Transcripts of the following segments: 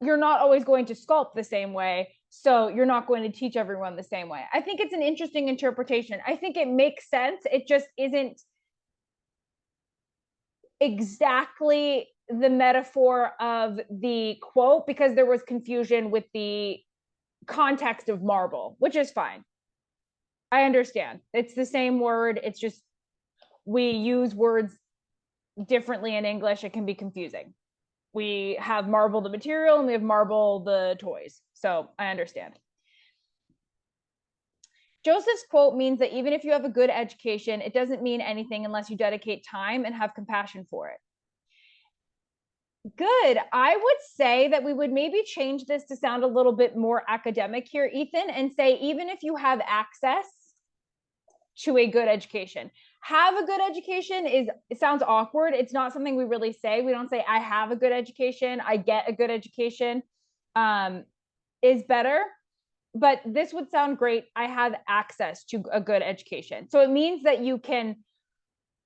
you're not always going to sculpt the same way. So you're not going to teach everyone the same way. I think it's an interesting interpretation. I think it makes sense. It just isn't exactly the metaphor of the quote because there was confusion with the context of marble, which is fine. I understand. It's the same word. It's just we use words differently in English. It can be confusing. We have marble the material and we have marble the toys. So I understand. Joseph's quote means that even if you have a good education, it doesn't mean anything unless you dedicate time and have compassion for it. Good. I would say that we would maybe change this to sound a little bit more academic here, Ethan, and say even if you have access to a good education. Have a good education it sounds awkward. It's not something we really say. We don't say I have a good education, I get a good education is better. But this would sound great. I have access to a good education. So it means that you can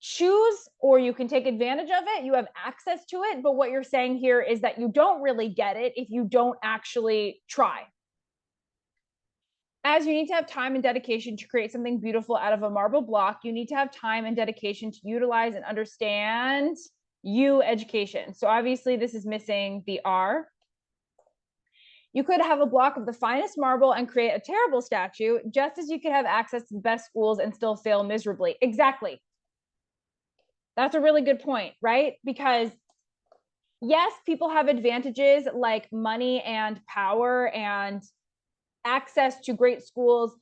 choose or you can take advantage of it. You have access to it. But what you're saying here is that you don't really get it if you don't actually try. As you need to have time and dedication to create something beautiful out of a marble block, you need to have time and dedication to utilize and understand education. So obviously this is missing the R. You could have a block of the finest marble and create a terrible statue, just as you could have access to the best schools and still fail miserably. Exactly. That's a really good point, right? Because yes, people have advantages like money and power and access to great schools,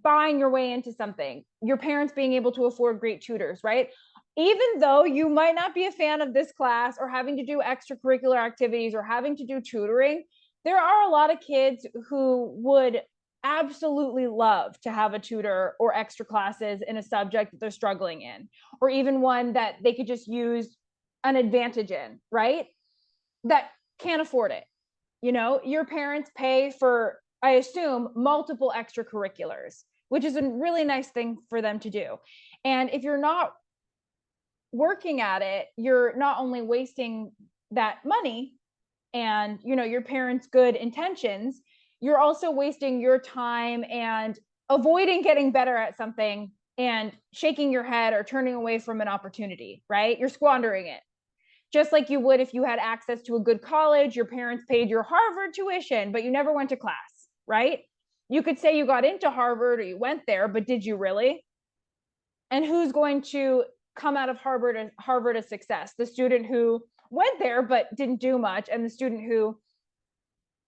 buying your way into something, your parents being able to afford great tutors, right? Even though you might not be a fan of this class or having to do extracurricular activities or having to do tutoring, there are a lot of kids who would absolutely love to have a tutor or extra classes in a subject that they're struggling in, or even one that they could just use an advantage in, right? That can't afford it. You know, your parents pay for, I assume, multiple extracurriculars, which is a really nice thing for them to do. And if you're not working at it, you're not only wasting that money and, you know, your parents' good intentions, you're also wasting your time and avoiding getting better at something and shaking your head or turning away from an opportunity, right? You're squandering it. Just like you would if you had access to a good college, your parents paid your Harvard tuition, but you never went to class, right? You could say you got into Harvard or you went there, but did you really? And who's going to come out of Harvard a success? The student who went there but didn't do much, and the student who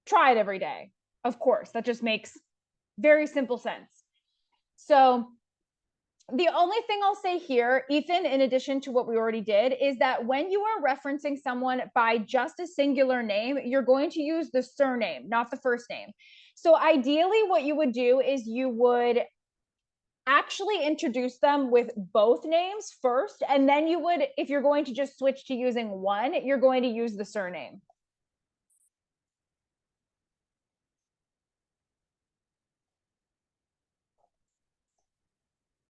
tried every day. Of course, that just makes very simple sense. So the only thing I'll say here, Ethan, in addition to what we already did, is that when you are referencing someone by just a singular name, you're going to use the surname, not the first name. So ideally, what you would do is you would actually introduce them with both names first, and then you would, if you're going to just switch to using one, you're going to use the surname.